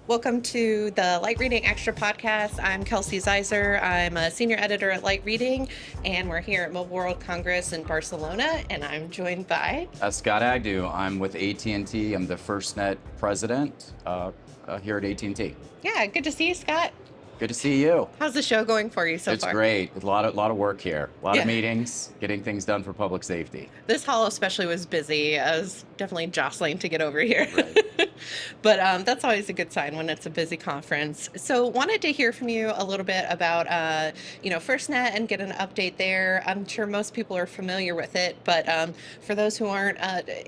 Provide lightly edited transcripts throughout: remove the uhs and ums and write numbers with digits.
Welcome to the Light Reading Extra podcast. I'm Kelsey Zeiser. I'm a senior editor at Light Reading, and we're here at Mobile World Congress in Barcelona, and I'm joined by Scott Agnew. I'm with AT&T. I'm the FirstNet president here at AT&T. Yeah, good to see you, Scott. Good to see you. How's the show going for you so It's far? great. A lot of work here. A lot of meetings, getting things done for public safety. This hall especially was busy. I was definitely jostling to get over here. Right. But that's always a good sign when it's a busy conference. So wanted to hear from you a little bit about, FirstNet and get an update there. I'm sure most people are familiar with it, but for those who aren't,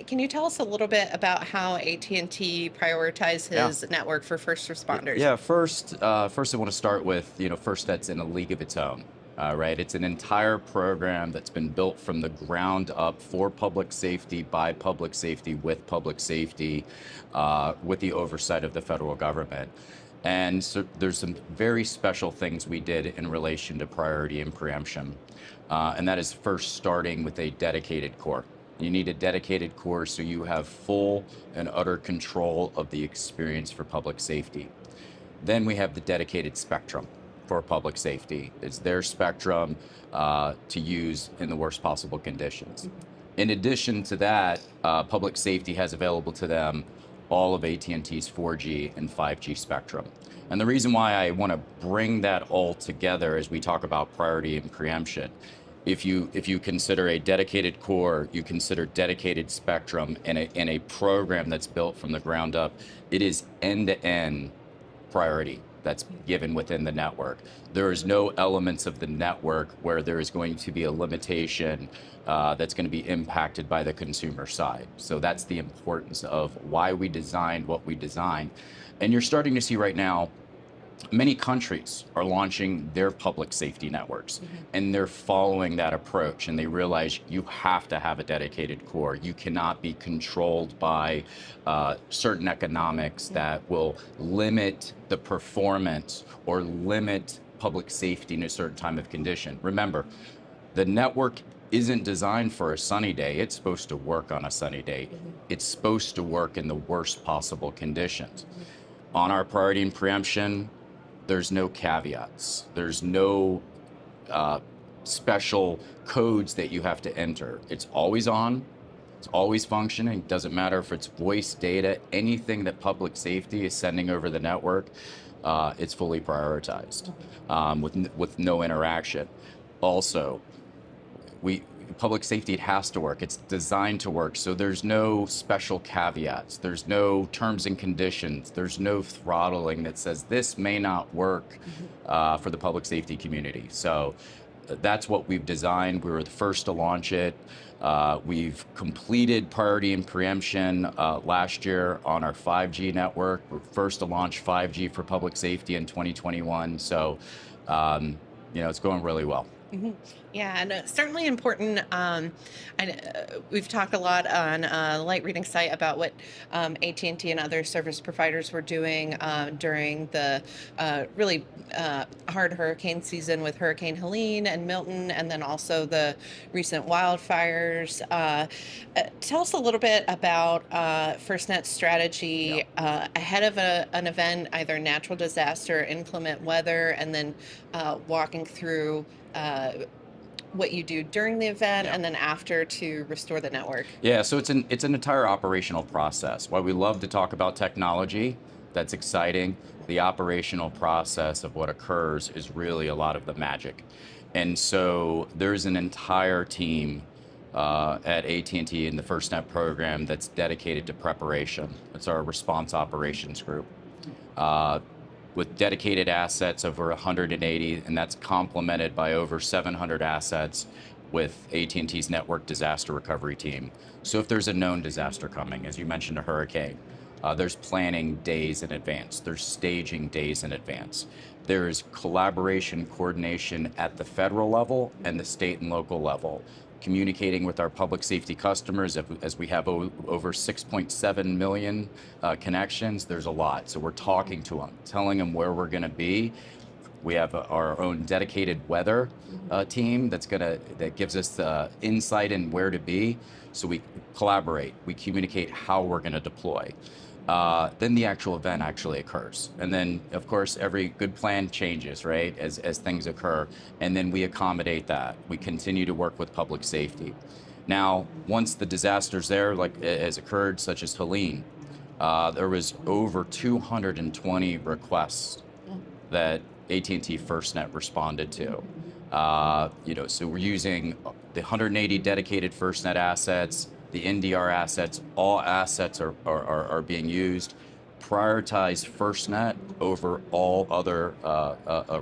can you tell us a little bit about how AT&T prioritizes network for first responders? Yeah, first I want to start with, FirstNet's in a league of its own. Right? It's an entire program that's been built from the ground up for public safety, by public safety, with public safety, with the oversight of the federal government. And so there's some very special things we did in relation to priority and preemption. And that is first starting with a dedicated core. You need a dedicated core so you have full and utter control of the experience for public safety. Then we have the dedicated spectrum for public safety. It's their spectrum to use in the worst possible conditions. In addition to that, public safety has available to them all of AT&T's 4G and 5G spectrum. And the reason why I want to bring that all together as we talk about priority and preemption, if you consider a dedicated core, you consider dedicated spectrum in a program that's built from the ground up, it is end-to-end priority that's given within the network. There is no elements of the network where there is going to be a limitation that's going to be impacted by the consumer side. So that's the importance of why we designed what we designed. And you're starting to see right now, many countries are launching their public safety networks, and they're following that approach, and they realize you have to have a dedicated core. You cannot be controlled by certain economics that will limit the performance or limit public safety in a certain time of condition. Remember, the network isn't designed for a sunny day. It's supposed to work on a sunny day. It's supposed to work in the worst possible conditions. On our priority and preemption, there's no caveats. There's no special codes that you have to enter. It's always on. It's always functioning. Doesn't matter if it's voice, data, anything that public safety is sending over the network, it's fully prioritized with no interaction. Also, public safety, it has to work. It's designed to work. So there's no special caveats. There's no terms and conditions. There's no throttling that says this may not work for the public safety community. So that's what we've designed. We were the first to launch it. We've completed priority and preemption last year on our 5G network. We're first to launch 5G for public safety in 2021. So, it's going really well. Yeah, and certainly important. We've talked a lot on Light Reading site about what AT&T and other service providers were doing during the really hard hurricane season with Hurricane Helene and Milton, and then also the recent wildfires. Tell us a little bit about FirstNet's strategy ahead of an event, either natural disaster, inclement weather, and then walking through what you do during the event and then after to restore the network. Yeah, so it's an entire operational process. While we love to talk about technology, that's exciting, the operational process of what occurs is really a lot of the magic. And so there's an entire team at AT&T in the FirstNet program that's dedicated to preparation. It's our response operations group. With dedicated assets over 180, and that's complemented by over 700 assets with AT&T's network disaster recovery team. So if there's a known disaster coming, as you mentioned, a hurricane, there's planning days in advance. There's staging days in advance. There's collaboration, coordination at the federal level and the state and local level, communicating with our public safety customers. As we have over 6.7 million connections, there's a lot. So we're talking to them, telling them where we're going to be. We have our own dedicated weather team that gives us the insight in where to be. So we collaborate, we communicate how we're going to deploy. then the actual event actually occurs. And then, of course, every good plan changes, right, as things occur. And then we accommodate that. We continue to work with public safety. Now, once the disasters there, like has occurred, such as Helene, there was over 220 requests that AT&T FirstNet responded to. So we're using the 180 dedicated FirstNet assets, the NDR assets. All assets are being used. Prioritize FirstNet over all other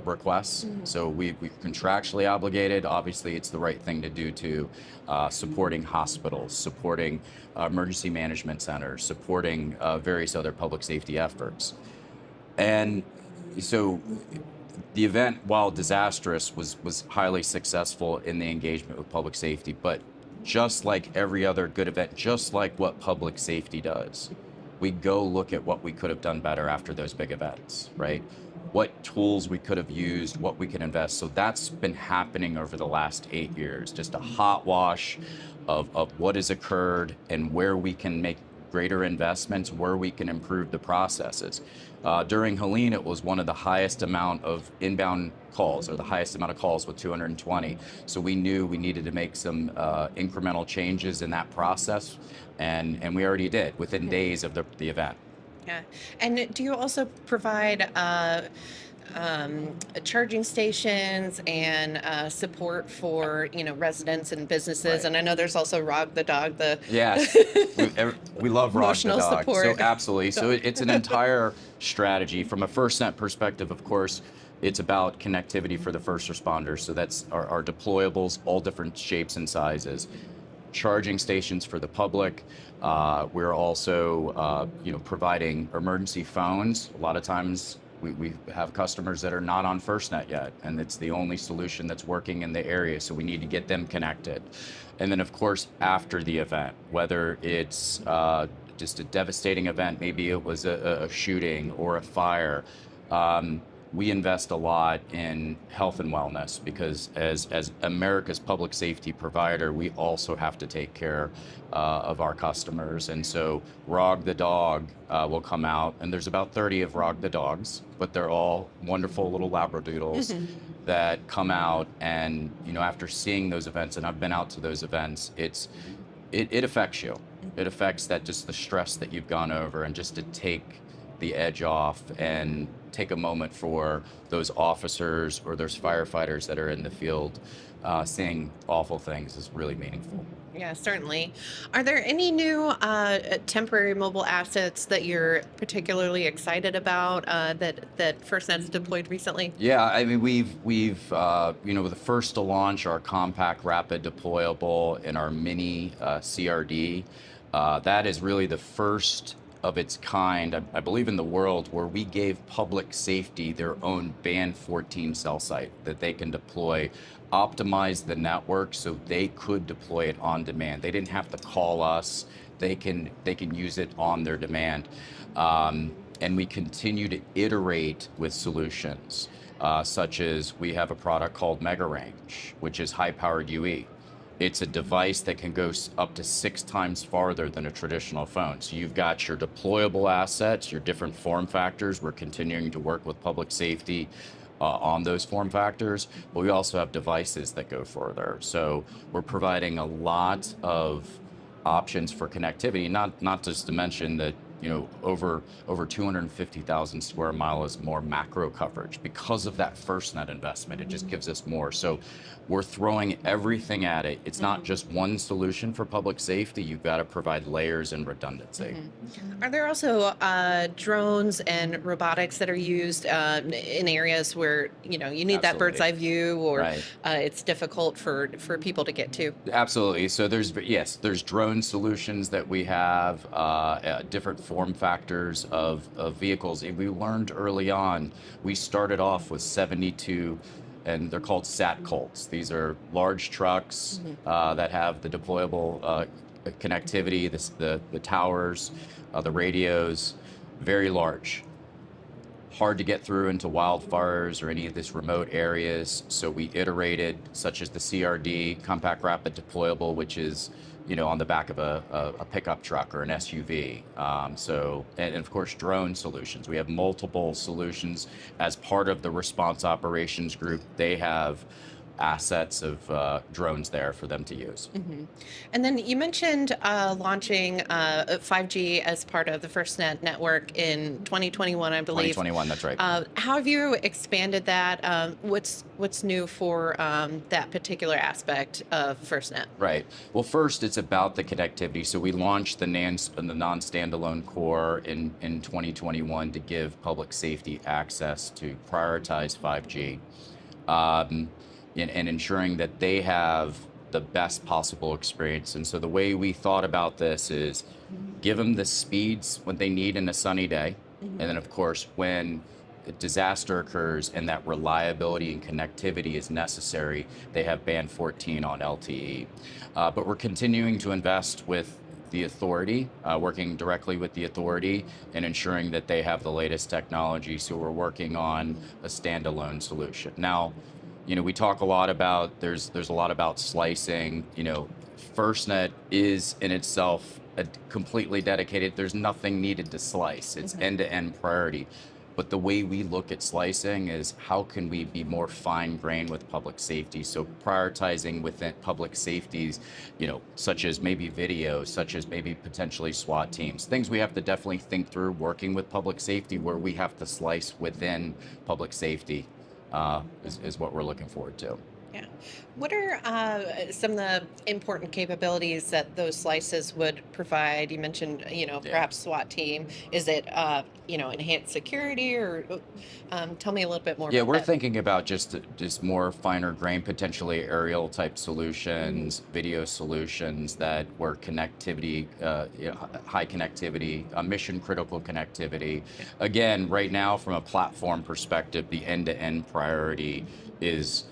requests. So we're contractually obligated. Obviously, it's the right thing to do to supporting hospitals, supporting emergency management centers, supporting various other public safety efforts. And so the event, while disastrous, was highly successful in the engagement with public safety. But just like every other good event, just like what public safety does, we go look at what we could have done better after those big events, right? What tools we could have used, what we can invest. So that's been happening over the last 8 years, just a hot wash of what has occurred and where we can make greater investments, where we can improve the processes. During Helene, it was one of the highest amount of inbound calls, or the highest amount of calls with 220. So we knew we needed to make some incremental changes in that process, and we already did within days of the event. Yeah. And do you also provide charging stations and support for residents and businesses? Right. And I know there's also Rog the dog, the Yes, we love Rock the emotional dog. support. So absolutely. So it's an entire strategy from a FirstNet perspective. Of course, it's about connectivity for the first responders. So that's our deployables, all different shapes and sizes. Charging stations for the public. We're also, providing emergency phones. A lot of times we have customers that are not on FirstNet yet, and it's the only solution that's working in the area, so we need to get them connected. And then, of course, after the event, whether it's just a devastating event, maybe it was a shooting or a fire, we invest a lot in health and wellness, because as America's public safety provider, we also have to take care of our customers. And so Rog the dog will come out, and there's about 30 of Rog the dogs, but they're all wonderful little Labradoodles that come out. And after seeing those events, and I've been out to those events, it affects you. It affects just the stress that you've gone over, and just to take the edge off and take a moment for those officers or those firefighters that are in the field seeing awful things is really meaningful. Yeah, certainly. Are there any new temporary mobile assets that you're particularly excited about that FirstNet's deployed recently? Yeah, I mean, we're the first to launch our compact rapid deployable and our mini CRD. That is really the first of its kind, I believe, in the world, where we gave public safety their own band 14 cell site that they can deploy, optimize the network so they could deploy it on demand. They didn't have to call us. They can use it on their demand. And we continue to iterate with solutions, such as we have a product called Mega Range, which is high-powered UE. It's a device that can go up to 6 times farther than a traditional phone. So you've got your deployable assets, your different form factors. We're continuing to work with public safety on those form factors, but we also have devices that go further. So we're providing a lot of options for connectivity, not just to mention that over 250,000 square miles more macro coverage. Because of that FirstNet investment, it just gives us more. So we're throwing everything at it. It's not just one solution for public safety. You've got to provide layers and redundancy. Are there also drones and robotics that are used in areas where you need that bird's eye view, or Right. It's difficult for people to get to? Absolutely. So there's drone solutions that we have, different form factors of vehicles. We learned early on, we started off with 72, and they're called Sat Colts. These are large trucks that have the deployable connectivity, the towers, the radios, very large. hard to get through into wildfires or any of these remote areas. So we iterated, such as the CRD, Compact Rapid Deployable, which is, on the back of a pickup truck or an SUV. And of course, drone solutions. We have multiple solutions as part of the response operations group. They have assets of drones there for them to use. And then you mentioned launching 5G as part of the FirstNet network in 2021, I believe. 2021, that's right. How have you expanded that? What's new for that particular aspect of FirstNet? Right. Well, first, it's about the connectivity. So we launched the non-standalone core in 2021 to give public safety access to prioritize 5G. And ensuring that they have the best possible experience. And so the way we thought about this is give them the speeds when they need in a sunny day. And then, of course, when a disaster occurs and that reliability and connectivity is necessary, they have band 14 on LTE. But we're continuing to invest with the authority, working directly with the authority and ensuring that they have the latest technology. So we're working on a standalone solution. Now, we talk a lot about, there's a lot about slicing. FirstNet is in itself a completely dedicated, there's nothing needed to slice. It's end-to-end priority. But the way we look at slicing is how can we be more fine-grained with public safety? So prioritizing within public safeties, such as maybe video, such as maybe potentially SWAT teams, things we have to definitely think through working with public safety where we have to slice within public safety. Is what we're looking forward to. Yeah. What are some of the important capabilities that those slices would provide? You mentioned, perhaps SWAT team. Is it, enhanced security, or tell me a little bit more Yeah, about we're that. thinking about just more finer grain, potentially aerial type solutions, video solutions that where connectivity, high connectivity, mission critical connectivity. Again, right now, from a platform perspective, the end-to-end priority is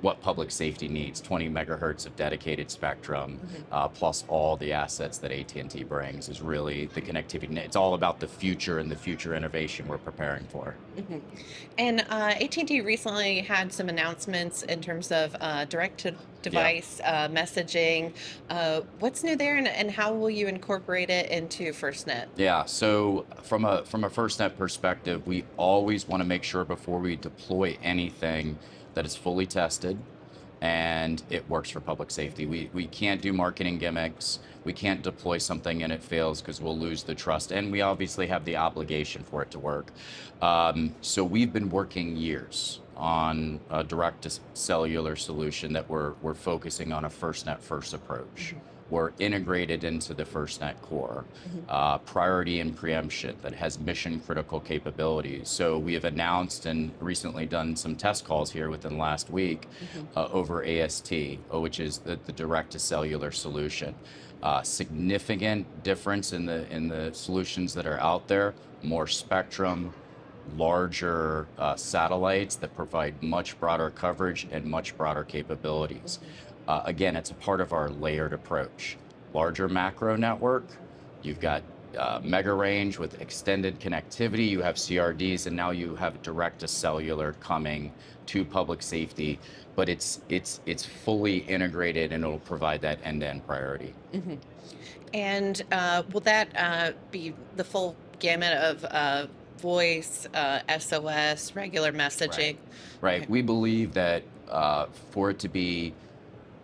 what public safety needs: 20 megahertz of dedicated spectrum, plus all the assets that AT&T brings is really the connectivity. It's all about the future and the future innovation we're preparing for. And AT&T recently had some announcements in terms of direct-to-device messaging. What's new there, and how will you incorporate it into FirstNet? Yeah, so from a FirstNet perspective, we always want to make sure before we deploy anything that is fully tested and it works for public safety. We can't do marketing gimmicks. We can't deploy something and it fails because we'll lose the trust. And we obviously have the obligation for it to work. So we've been working years on a direct-to-cellular solution that we're focusing on a FirstNet first approach. We're integrated into the FirstNet core, priority and preemption that has mission critical capabilities. So we have announced and recently done some test calls here within the last week over AST, which is the direct to cellular solution. Significant difference in the solutions that are out there, more spectrum, larger satellites that provide much broader coverage and much broader capabilities. Again, it's a part of our layered approach. Larger macro network, you've got mega range with extended connectivity, you have CRDs, and now you have direct to cellular coming to public safety, but it's fully integrated and it'll provide that end-to-end priority. And will that be the full gamut of voice, SOS, regular messaging? Right. Okay. We believe that for it to be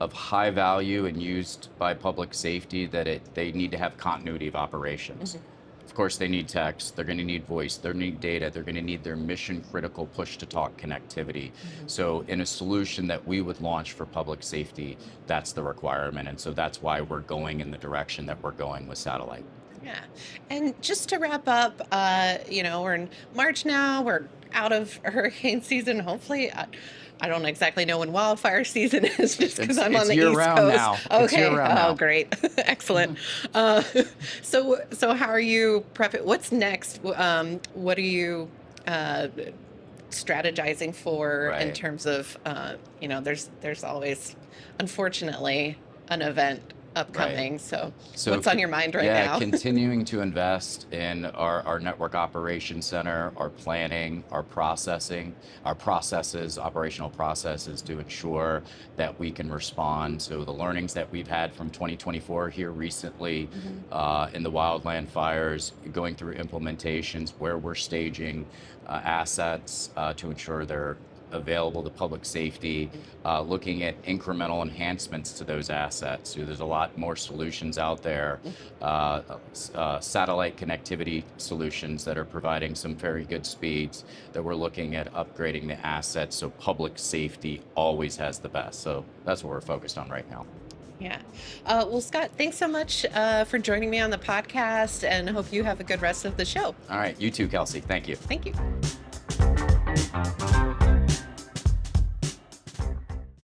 of high value and used by public safety, that they need to have continuity of operations. Of course, they need text, they're going to need voice, they're going to need data, they're going to need their mission critical push to talk connectivity. So in a solution that we would launch for public safety, that's the requirement. And so that's why we're going in the direction that we're going with satellite. Yeah. And just to wrap up, we're in March now, we're out of hurricane season, hopefully. I don't exactly know when wildfire season is just because I'm on the East Coast. Now. Okay. Now. Great. Excellent. So how are you prepping? What's next? What are you strategizing for in terms of, there's always, unfortunately, an event upcoming. So, So what's on your mind right now? continuing to invest in our network operations center, our planning, our processing, our processes, operational processes to ensure that we can respond. So the learnings that we've had from 2024 here recently in the wildland fires, going through implementations where we're staging assets to ensure they're available to public safety, looking at incremental enhancements to those assets. So there's a lot more solutions out there, satellite connectivity solutions that are providing some very good speeds that we're looking at upgrading the assets so public safety always has the best. So that's what we're focused on right now. Yeah. Well, Scott, thanks so much for joining me on the podcast, and hope you have a good rest of the show. All right, you too, Kelsey. Thank you. Thank you.